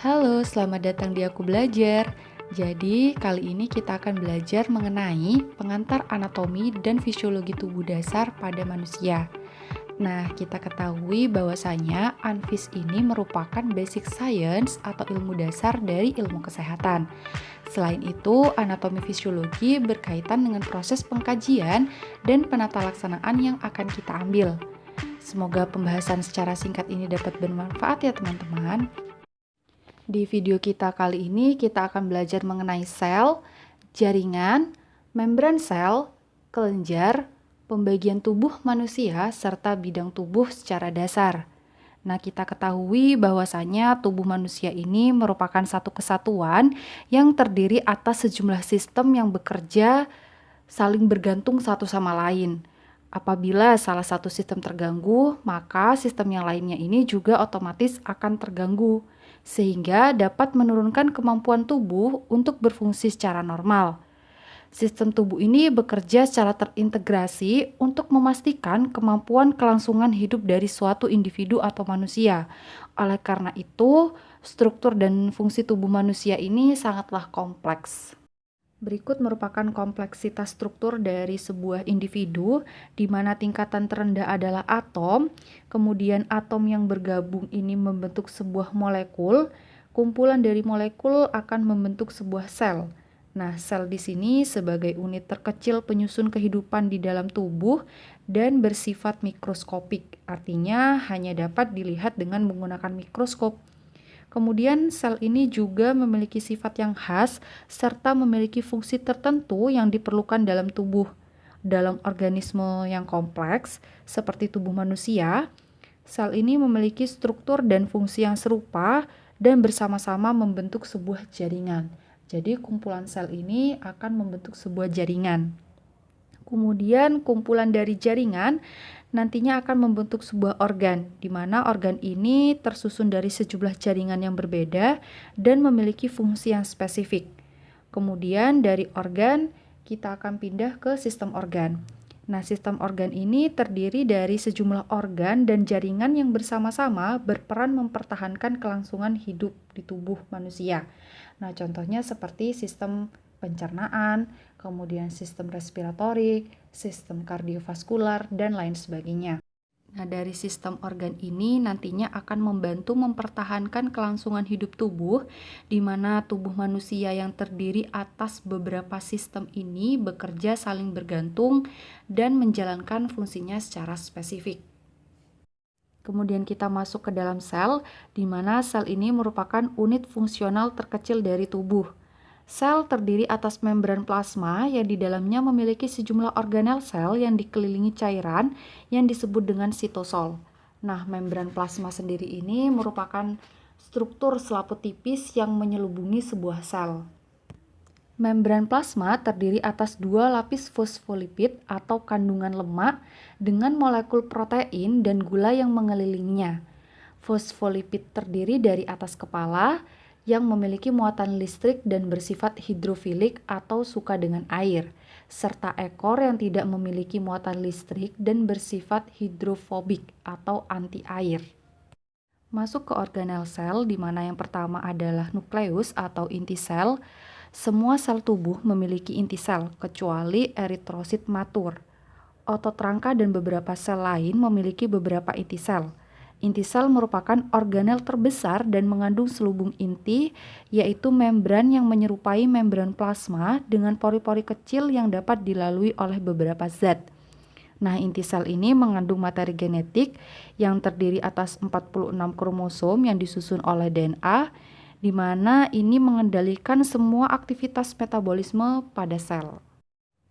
Halo, selamat datang di Aku Belajar. Jadi, kali ini kita akan belajar mengenai pengantar anatomi dan fisiologi tubuh dasar pada manusia. Nah, kita ketahui bahwasanya ANFIS ini merupakan basic science atau ilmu dasar dari ilmu kesehatan. Selain itu, anatomi fisiologi berkaitan dengan proses pengkajian dan penata laksanaan yang akan kita ambil. Semoga pembahasan secara singkat ini dapat bermanfaat ya teman-teman. Di video kita kali ini kita akan belajar mengenai sel, jaringan, membran sel, kelenjar, pembagian tubuh manusia, serta bidang tubuh secara dasar. Nah, kita ketahui bahwasanya tubuh manusia ini merupakan satu kesatuan yang terdiri atas sejumlah sistem yang bekerja saling bergantung satu sama lain. Apabila salah satu sistem terganggu, maka sistem yang lainnya ini juga otomatis akan terganggu, sehingga dapat menurunkan kemampuan tubuh untuk berfungsi secara normal. Sistem tubuh ini bekerja secara terintegrasi untuk memastikan kemampuan kelangsungan hidup dari suatu individu atau manusia. Oleh karena itu, struktur dan fungsi tubuh manusia ini sangatlah kompleks. Berikut merupakan kompleksitas struktur dari sebuah individu, di mana tingkatan terendah adalah atom, kemudian atom yang bergabung ini membentuk sebuah molekul, kumpulan dari molekul akan membentuk sebuah sel. Nah, sel di sini sebagai unit terkecil penyusun kehidupan di dalam tubuh dan bersifat mikroskopik, artinya hanya dapat dilihat dengan menggunakan mikroskop. Kemudian sel ini juga memiliki sifat yang khas serta memiliki fungsi tertentu yang diperlukan dalam tubuh. Dalam organisme yang kompleks seperti tubuh manusia, sel ini memiliki struktur dan fungsi yang serupa dan bersama-sama membentuk sebuah jaringan. Jadi kumpulan sel ini akan membentuk sebuah jaringan. Kemudian kumpulan dari jaringan nantinya akan membentuk sebuah organ, di mana organ ini tersusun dari sejumlah jaringan yang berbeda dan memiliki fungsi yang spesifik. Kemudian dari organ kita akan pindah ke sistem organ. Nah, sistem organ ini terdiri dari sejumlah organ dan jaringan yang bersama-sama berperan mempertahankan kelangsungan hidup di tubuh manusia. Nah, contohnya seperti sistem pencernaan, kemudian sistem respiratorik, sistem kardiovaskular, dan lain sebagainya. Nah, dari sistem organ ini nantinya akan membantu mempertahankan kelangsungan hidup tubuh, di mana tubuh manusia yang terdiri atas beberapa sistem ini bekerja saling bergantung dan menjalankan fungsinya secara spesifik. Kemudian kita masuk ke dalam sel, di mana sel ini merupakan unit fungsional terkecil dari tubuh. Sel terdiri atas membran plasma yang di dalamnya memiliki sejumlah organel sel yang dikelilingi cairan yang disebut dengan sitosol. Nah, membran plasma sendiri ini merupakan struktur selaput tipis yang menyelubungi sebuah sel. Membran plasma terdiri atas dua lapis fosfolipid atau kandungan lemak dengan molekul protein dan gula yang mengelilinginya. Fosfolipid terdiri dari atas kepala, yang memiliki muatan listrik dan bersifat hidrofilik atau suka dengan air, serta ekor yang tidak memiliki muatan listrik dan bersifat hidrofobik atau anti air. Masuk ke organel sel, di mana yang pertama adalah nukleus atau inti sel. Semua sel tubuh memiliki inti sel, kecuali eritrosit matur. Otot rangka dan beberapa sel lain memiliki beberapa inti sel. Inti sel merupakan organel terbesar dan mengandung selubung inti, yaitu membran yang menyerupai membran plasma dengan pori-pori kecil yang dapat dilalui oleh beberapa zat. Nah, inti sel ini mengandung materi genetik yang terdiri atas 46 kromosom yang disusun oleh DNA, di mana ini mengendalikan semua aktivitas metabolisme pada sel.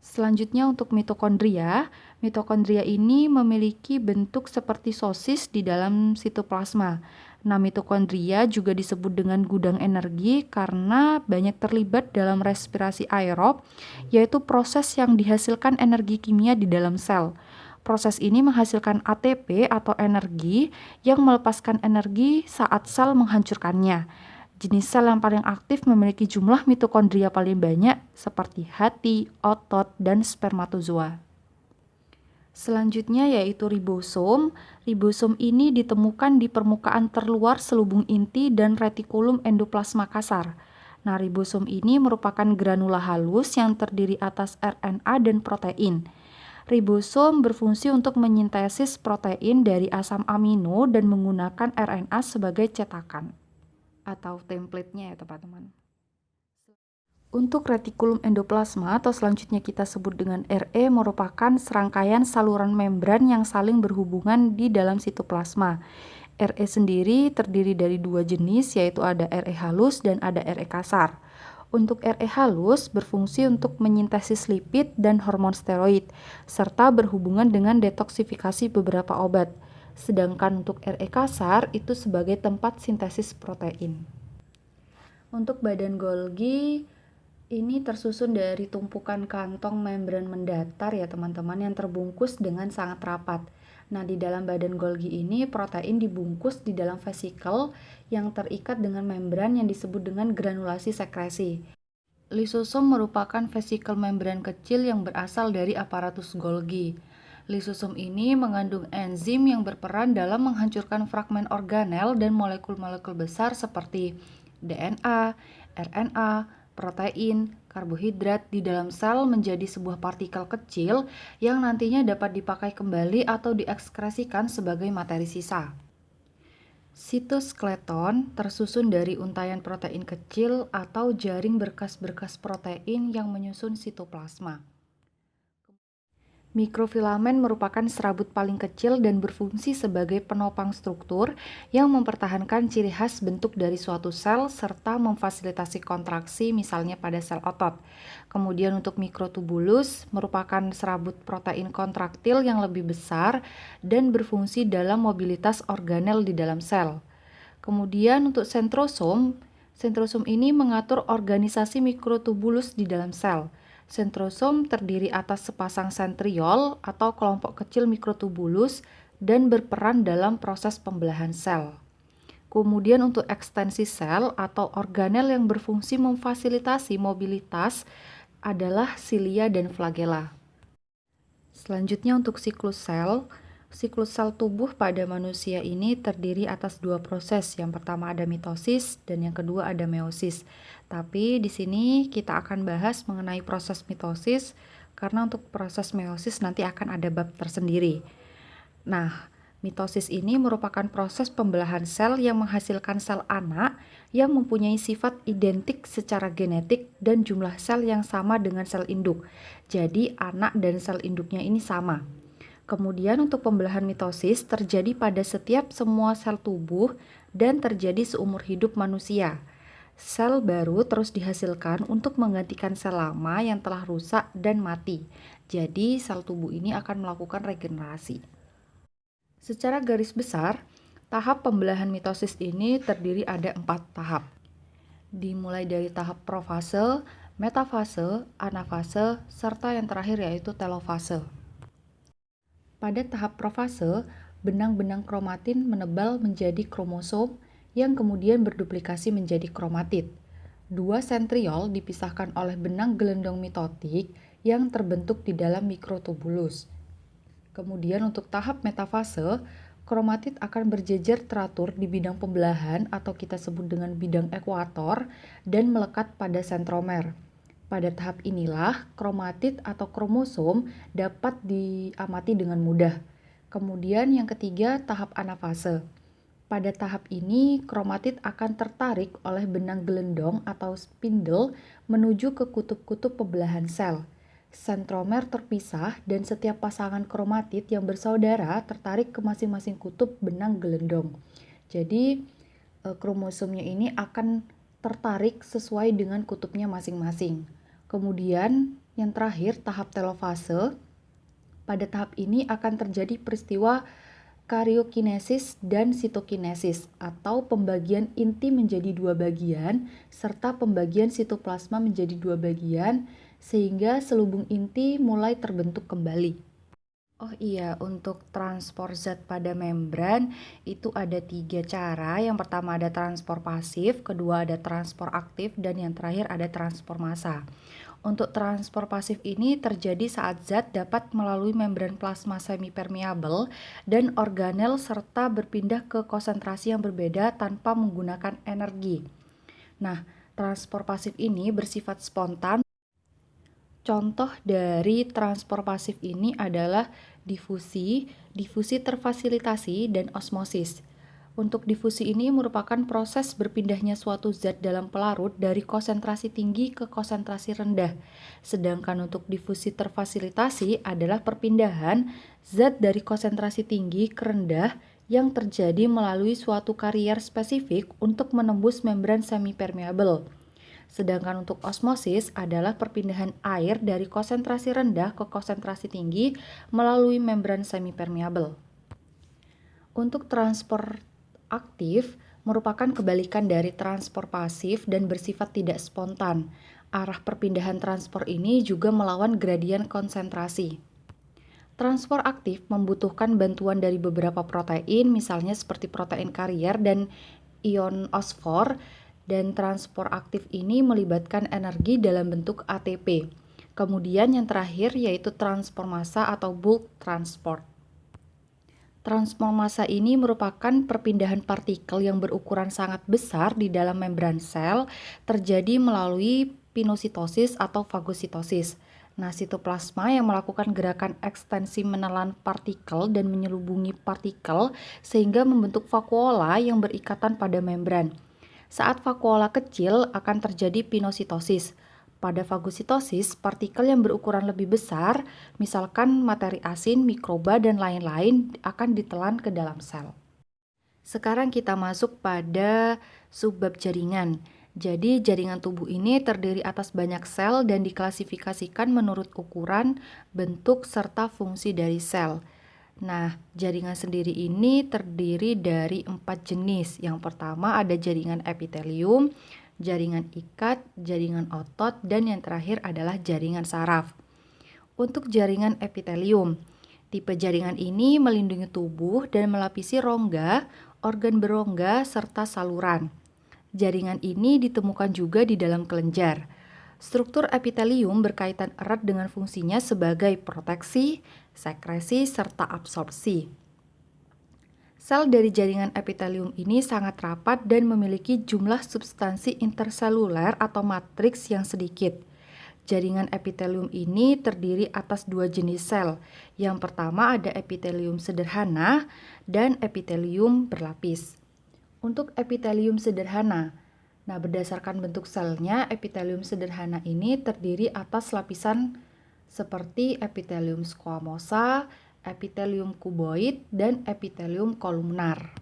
Selanjutnya untuk mitokondria. Mitokondria ini memiliki bentuk seperti sosis di dalam sitoplasma. Nah, mitokondria juga disebut dengan gudang energi karena banyak terlibat dalam respirasi aerob, yaitu proses yang dihasilkan energi kimia di dalam sel. Proses ini menghasilkan ATP atau energi yang melepaskan energi saat sel menghancurkannya. Jenis sel yang paling aktif memiliki jumlah mitokondria paling banyak seperti hati, otot, dan spermatozoa. Selanjutnya yaitu ribosom. Ribosom ini ditemukan di permukaan terluar selubung inti dan retikulum endoplasma kasar. Nah, ribosom ini merupakan granula halus yang terdiri atas RNA dan protein. Ribosom berfungsi untuk menyintesis protein dari asam amino dan menggunakan RNA sebagai cetakan atau template-nya ya teman-teman. Untuk retikulum endoplasma atau selanjutnya kita sebut dengan RE merupakan serangkaian saluran membran yang saling berhubungan di dalam sitoplasma. RE sendiri terdiri dari dua jenis, yaitu ada RE halus dan ada RE kasar. Untuk RE halus berfungsi untuk menyintesis lipid dan hormon steroid, serta berhubungan dengan detoksifikasi beberapa obat. Sedangkan untuk RE kasar itu sebagai tempat sintesis protein. Untuk badan Golgi, ini tersusun dari tumpukan kantong membran mendatar ya teman-teman yang terbungkus dengan sangat rapat. Nah, di dalam badan Golgi ini protein dibungkus di dalam vesikel yang terikat dengan membran yang disebut dengan granulasi sekresi. Lisosom merupakan vesikel membran kecil yang berasal dari aparatus Golgi. Lisosom ini mengandung enzim yang berperan dalam menghancurkan fragmen organel dan molekul-molekul besar seperti DNA, RNA, protein, karbohidrat di dalam sel menjadi sebuah partikel kecil yang nantinya dapat dipakai kembali atau diekskresikan sebagai materi sisa. Sitoskeleton tersusun dari untayan protein kecil atau jaring berkas-berkas protein yang menyusun sitoplasma. Mikrofilamen merupakan serabut paling kecil dan berfungsi sebagai penopang struktur yang mempertahankan ciri khas bentuk dari suatu sel serta memfasilitasi kontraksi misalnya pada sel otot. Kemudian untuk mikrotubulus merupakan serabut protein kontraktil yang lebih besar dan berfungsi dalam mobilitas organel di dalam sel. Kemudian untuk sentrosom ini mengatur organisasi mikrotubulus di dalam sel. Sentrosom terdiri atas sepasang sentriol atau kelompok kecil mikrotubulus dan berperan dalam proses pembelahan sel. Kemudian untuk ekstensi sel atau organel yang berfungsi memfasilitasi mobilitas adalah silia dan flagela. Selanjutnya untuk siklus sel tubuh pada manusia ini terdiri atas dua proses. Yang pertama ada mitosis dan yang kedua ada meiosis. Tapi di sini kita akan bahas mengenai proses mitosis karena untuk proses meiosis nanti akan ada bab tersendiri. Nah, mitosis ini merupakan proses pembelahan sel yang menghasilkan sel anak yang mempunyai sifat identik secara genetik dan jumlah sel yang sama dengan sel induk. Jadi anak dan sel induknya ini sama. Kemudian untuk pembelahan mitosis terjadi pada setiap semua sel tubuh dan terjadi seumur hidup manusia. Sel baru terus dihasilkan untuk menggantikan sel lama yang telah rusak dan mati. Jadi sel tubuh ini akan melakukan regenerasi. Secara garis besar, tahap pembelahan mitosis ini terdiri ada 4 tahap. Dimulai dari tahap profase, metafase, anafase, serta yang terakhir yaitu telofase. Pada tahap profase, benang-benang kromatin menebal menjadi kromosom yang kemudian berduplikasi menjadi kromatid. Dua sentriol dipisahkan oleh benang gelendong mitotik yang terbentuk di dalam mikrotubulus. Kemudian untuk tahap metafase, kromatid akan berjejer teratur di bidang pembelahan atau kita sebut dengan bidang ekuator dan melekat pada sentromer. Pada tahap inilah kromatid atau kromosom dapat diamati dengan mudah. Kemudian yang ketiga tahap anafase. Pada tahap ini kromatid akan tertarik oleh benang gelendong atau spindle menuju ke kutub-kutub pembelahan sel. Sentromer terpisah dan setiap pasangan kromatid yang bersaudara tertarik ke masing-masing kutub benang gelendong. Jadi kromosomnya ini akan tertarik sesuai dengan kutubnya masing-masing. Kemudian yang terakhir tahap telofase. Pada tahap ini akan terjadi peristiwa karyokinesis dan sitokinesis atau pembagian inti menjadi dua bagian serta pembagian sitoplasma menjadi dua bagian sehingga selubung inti mulai terbentuk kembali. Oh iya, untuk transport zat pada membran itu ada 3 cara. Yang pertama ada transport pasif, kedua ada transport aktif, dan yang terakhir ada transport massa. Untuk transport pasif ini terjadi saat zat dapat melalui membran plasma semipermeabel dan organel serta berpindah ke konsentrasi yang berbeda tanpa menggunakan energi. Nah, transport pasif ini bersifat spontan. Contoh dari transport pasif ini adalah difusi, difusi terfasilitasi, dan osmosis. Untuk difusi ini merupakan proses berpindahnya suatu zat dalam pelarut dari konsentrasi tinggi ke konsentrasi rendah. Sedangkan untuk difusi terfasilitasi adalah perpindahan zat dari konsentrasi tinggi ke rendah yang terjadi melalui suatu karier spesifik untuk menembus membran semipermeabel. Sedangkan untuk osmosis adalah perpindahan air dari konsentrasi rendah ke konsentrasi tinggi melalui membran semipermeabel. Untuk transport aktif merupakan kebalikan dari transport pasif dan bersifat tidak spontan. Arah perpindahan transport ini juga melawan gradien konsentrasi. Transport aktif membutuhkan bantuan dari beberapa protein, misalnya seperti protein karier dan ion fosfor, dan transport aktif ini melibatkan energi dalam bentuk ATP. Kemudian yang terakhir yaitu transport massa atau bulk transport. Transport massa ini merupakan perpindahan partikel yang berukuran sangat besar di dalam membran sel terjadi melalui pinositosis atau fagositosis. Nah, sitoplasma yang melakukan gerakan ekstensi menelan partikel dan menyelubungi partikel sehingga membentuk vakuola yang berikatan pada membran. Saat vakuola kecil akan terjadi pinositosis. Pada fagositosis, partikel yang berukuran lebih besar, misalkan materi asin, mikroba, dan lain-lain akan ditelan ke dalam sel. Sekarang kita masuk pada subbab jaringan. Jadi jaringan tubuh ini terdiri atas banyak sel dan diklasifikasikan menurut ukuran, bentuk, serta fungsi dari sel. Nah, jaringan sendiri ini terdiri dari 4 jenis. Yang pertama ada jaringan epitelium, jaringan ikat, jaringan otot, dan yang terakhir adalah jaringan saraf. Untuk jaringan epitelium, tipe jaringan ini melindungi tubuh dan melapisi rongga, organ berongga, serta saluran. Jaringan ini ditemukan juga di dalam kelenjar. Struktur epitelium berkaitan erat dengan fungsinya sebagai proteksi, sekresi, serta absorpsi. Sel dari jaringan epitelium ini sangat rapat dan memiliki jumlah substansi interseluler atau matriks yang sedikit. Jaringan epitelium ini terdiri atas 2 jenis sel. Yang pertama ada epitelium sederhana dan epitelium berlapis. Untuk epitelium sederhana, nah berdasarkan bentuk selnya, epitelium sederhana ini terdiri atas lapisan seperti epitelium squamosa, epitelium kuboid, dan epitelium kolumnar.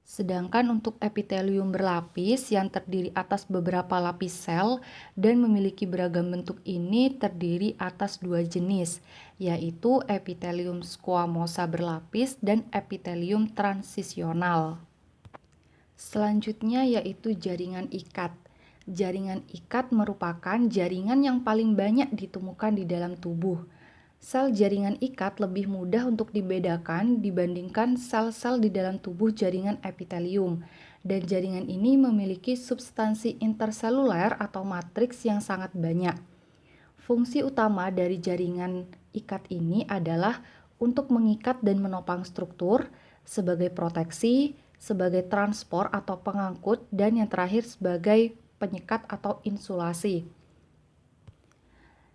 Sedangkan untuk epitelium berlapis yang terdiri atas beberapa lapis sel dan memiliki beragam bentuk ini terdiri atas 2 jenis, yaitu epitelium squamosa berlapis dan epitelium transisional. Selanjutnya yaitu jaringan ikat. Jaringan ikat merupakan jaringan yang paling banyak ditemukan di dalam tubuh. Sel jaringan ikat lebih mudah untuk dibedakan dibandingkan sel-sel di dalam tubuh jaringan epitelium, dan jaringan ini memiliki substansi interseluler atau matriks yang sangat banyak. Fungsi utama dari jaringan ikat ini adalah untuk mengikat dan menopang struktur, sebagai proteksi, sebagai transport atau pengangkut, dan yang terakhir sebagai penyekat atau insulasi.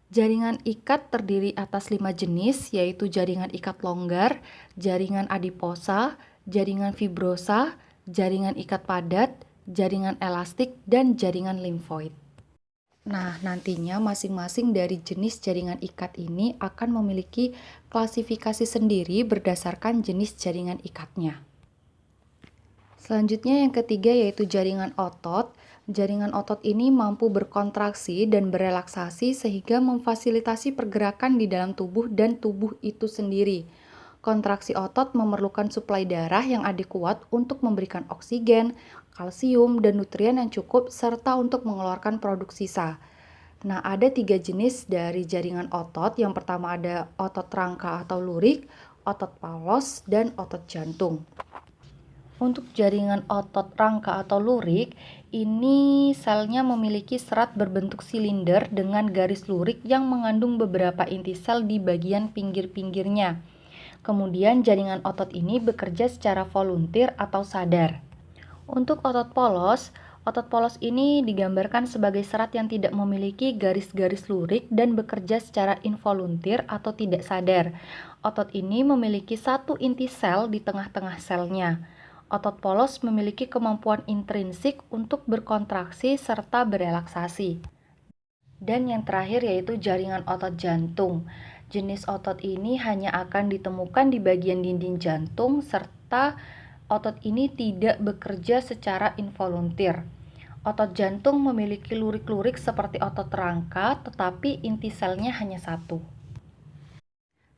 Jaringan ikat terdiri atas 5 jenis, yaitu jaringan ikat longgar, jaringan adiposa, jaringan fibrosa, jaringan ikat padat, jaringan elastik, dan jaringan limfoid. Nah, nantinya masing-masing dari jenis jaringan ikat ini akan memiliki klasifikasi sendiri berdasarkan jenis jaringan ikatnya. Selanjutnya yang ketiga yaitu jaringan otot. Jaringan otot ini mampu berkontraksi dan berelaksasi sehingga memfasilitasi pergerakan di dalam tubuh dan tubuh itu sendiri. Kontraksi otot memerlukan suplai darah yang adekuat untuk memberikan oksigen, kalsium, dan nutrien yang cukup serta untuk mengeluarkan produk sisa. Nah, ada 3 jenis dari jaringan otot. Yang pertama ada otot rangka atau lurik, otot palos, dan otot jantung. Untuk jaringan otot rangka atau lurik, ini selnya memiliki serat berbentuk silinder dengan garis lurik yang mengandung beberapa inti sel di bagian pinggir-pinggirnya. Kemudian jaringan otot ini bekerja secara volunteer atau sadar. Untuk otot polos ini digambarkan sebagai serat yang tidak memiliki garis-garis lurik dan bekerja secara involunteer atau tidak sadar. Otot ini memiliki satu inti sel di tengah-tengah selnya. Otot polos memiliki kemampuan intrinsik untuk berkontraksi serta berelaksasi. Dan yang terakhir yaitu jaringan otot jantung. Jenis otot ini hanya akan ditemukan di bagian dinding jantung serta otot ini tidak bekerja secara involunteer. Otot jantung memiliki lurik-lurik seperti otot rangka, tetapi inti selnya hanya satu.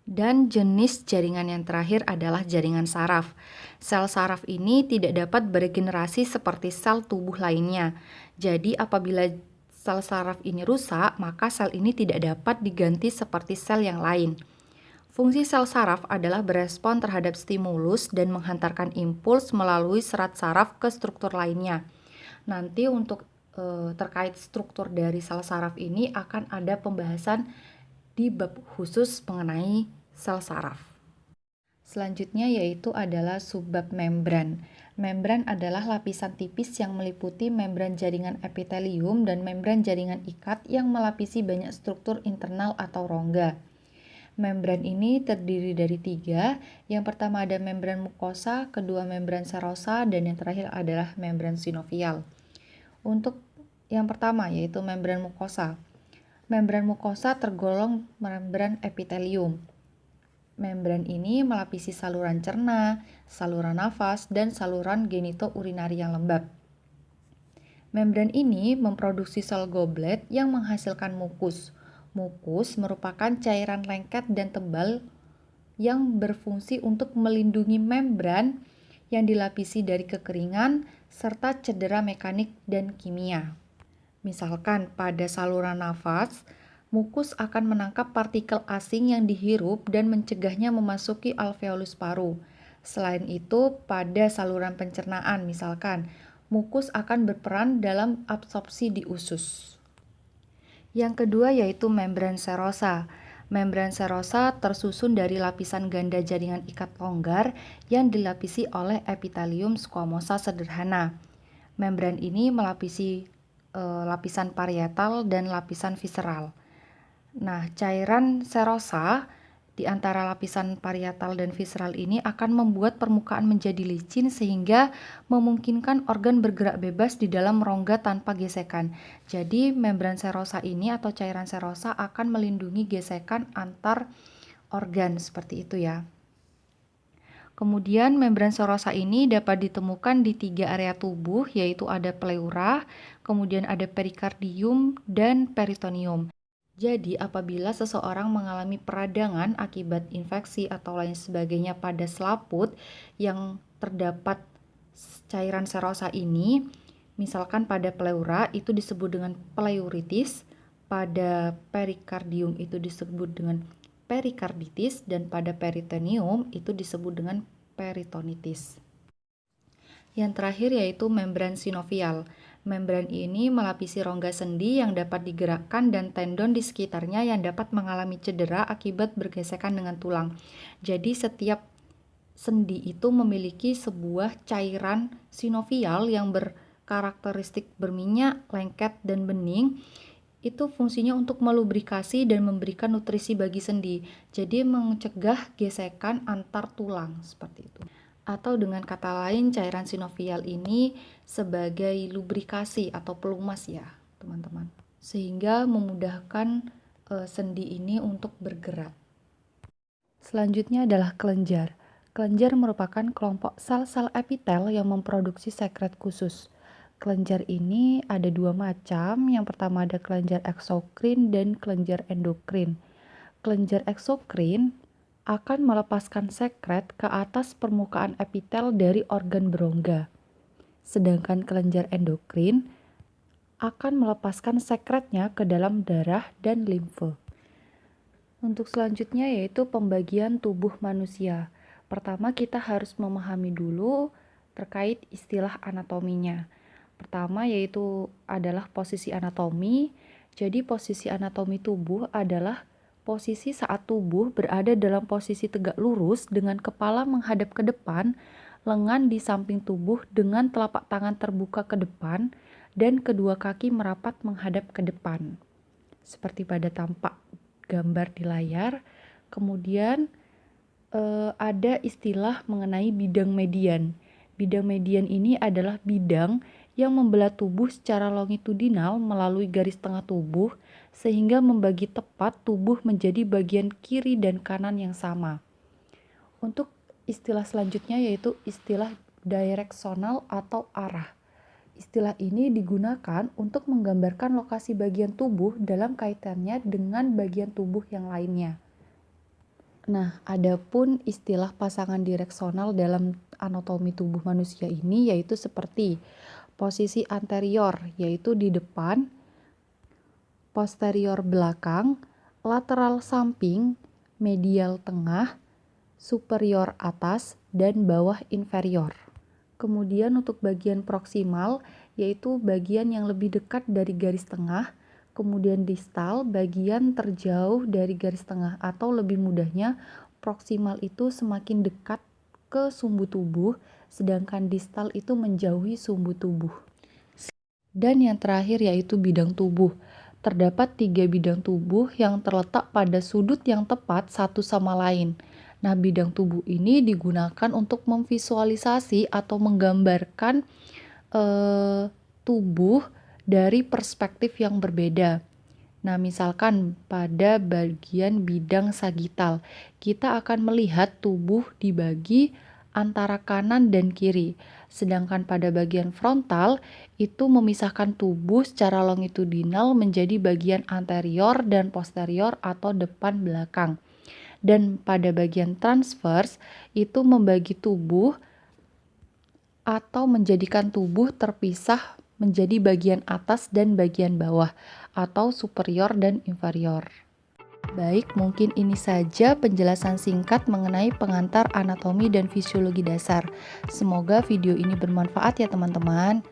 Dan jenis jaringan yang terakhir adalah jaringan saraf. Sel saraf ini tidak dapat beregenerasi seperti sel tubuh lainnya. Jadi apabila sel saraf ini rusak, maka sel ini tidak dapat diganti seperti sel yang lain. Fungsi sel saraf adalah berespon terhadap stimulus dan menghantarkan impuls melalui serat saraf ke struktur lainnya. Nanti untuk terkait struktur dari sel saraf ini akan ada pembahasan di bab khusus mengenai sel saraf. Selanjutnya yaitu adalah subbab membran. Membran adalah lapisan tipis yang meliputi membran jaringan epitelium dan membran jaringan ikat yang melapisi banyak struktur internal atau rongga. Membran ini terdiri dari 3. Yang pertama ada membran mukosa, kedua membran serosa, dan yang terakhir adalah membran sinovial. Untuk yang pertama yaitu membran mukosa. Membran mukosa tergolong membran epitelium. Membran ini melapisi saluran cerna, saluran nafas, dan saluran genitourinari yang lembab. Membran ini memproduksi sel goblet yang menghasilkan mukus. Mukus merupakan cairan lengket dan tebal yang berfungsi untuk melindungi membran yang dilapisi dari kekeringan serta cedera mekanik dan kimia. Misalkan pada saluran nafas, mukus akan menangkap partikel asing yang dihirup dan mencegahnya memasuki alveolus paru. Selain itu, pada saluran pencernaan misalkan, mukus akan berperan dalam absorpsi di usus. Yang kedua yaitu membran serosa. Membran serosa tersusun dari lapisan ganda jaringan ikat longgar yang dilapisi oleh epitelium squamosa sederhana. Membran ini melapisi lapisan parietal dan lapisan visceral. Nah, cairan serosa di antara lapisan parietal dan visceral ini akan membuat permukaan menjadi licin sehingga memungkinkan organ bergerak bebas di dalam rongga tanpa gesekan. Jadi, membran serosa ini atau cairan serosa akan melindungi gesekan antar organ seperti itu ya. Kemudian membran serosa ini dapat ditemukan di 3 area tubuh yaitu ada pleura, kemudian ada perikardium dan peritoneum. Jadi apabila seseorang mengalami peradangan akibat infeksi atau lain sebagainya pada selaput yang terdapat cairan serosa ini, misalkan pada pleura itu disebut dengan pleuritis, pada perikardium itu disebut dengan perikarditis, dan pada peritoneum itu disebut dengan peritonitis. Yang terakhir yaitu membran sinovial. Membran ini melapisi rongga sendi yang dapat digerakkan dan tendon di sekitarnya yang dapat mengalami cedera akibat bergesekan dengan tulang. Jadi setiap sendi itu memiliki sebuah cairan sinovial yang berkarakteristik berminyak, lengket, dan bening. Itu fungsinya untuk melubrikasi dan memberikan nutrisi bagi sendi. Jadi mencegah gesekan antar tulang seperti itu. Atau dengan kata lain cairan sinovial ini sebagai lubrikasi atau pelumas ya, teman-teman. Sehingga memudahkan sendi ini untuk bergerak. Selanjutnya adalah kelenjar. Kelenjar merupakan kelompok sel-sel epitel yang memproduksi sekret khusus. Kelenjar ini ada 2 macam. Yang pertama ada kelenjar eksokrin dan kelenjar endokrin. Kelenjar eksokrin akan melepaskan sekret ke atas permukaan epitel dari organ berongga. Sedangkan kelenjar endokrin akan melepaskan sekretnya ke dalam darah dan limfe. Untuk selanjutnya yaitu pembagian tubuh manusia. Pertama kita harus memahami dulu terkait istilah anatominya. Pertama yaitu adalah posisi anatomi. Jadi posisi anatomi tubuh adalah posisi saat tubuh berada dalam posisi tegak lurus dengan kepala menghadap ke depan, lengan di samping tubuh dengan telapak tangan terbuka ke depan, dan kedua kaki merapat menghadap ke depan. Seperti pada tampak gambar di layar. Kemudian ada istilah mengenai bidang median. Bidang median ini adalah bidang yang membelah tubuh secara longitudinal melalui garis tengah tubuh sehingga membagi tepat tubuh menjadi bagian kiri dan kanan yang sama. Untuk istilah selanjutnya yaitu istilah direksional atau arah. Istilah ini digunakan untuk menggambarkan lokasi bagian tubuh dalam kaitannya dengan bagian tubuh yang lainnya. Nah, adapun istilah pasangan direksional dalam anatomi tubuh manusia ini yaitu seperti posisi anterior yaitu di depan, posterior belakang, lateral samping, medial tengah, superior atas, dan bawah inferior. Kemudian untuk bagian proksimal yaitu bagian yang lebih dekat dari garis tengah. Kemudian distal, bagian terjauh dari garis tengah, atau lebih mudahnya proksimal itu semakin dekat ke sumbu tubuh, sedangkan distal itu menjauhi sumbu tubuh. Dan yang terakhir yaitu bidang tubuh. Terdapat 3 bidang tubuh yang terletak pada sudut yang tepat satu sama lain. Nah, bidang tubuh ini digunakan untuk memvisualisasi atau menggambarkan tubuh dari perspektif yang berbeda. Nah, misalkan pada bagian bidang sagital, kita akan melihat tubuh dibagi antara kanan dan kiri. Sedangkan pada bagian frontal, itu memisahkan tubuh secara longitudinal menjadi bagian anterior dan posterior atau depan belakang. Dan pada bagian transvers, itu membagi tubuh atau menjadikan tubuh terpisah menjadi bagian atas dan bagian bawah atau superior dan inferior. Baik, mungkin ini saja penjelasan singkat mengenai pengantar anatomi dan fisiologi dasar. Semoga video ini bermanfaat ya teman-teman.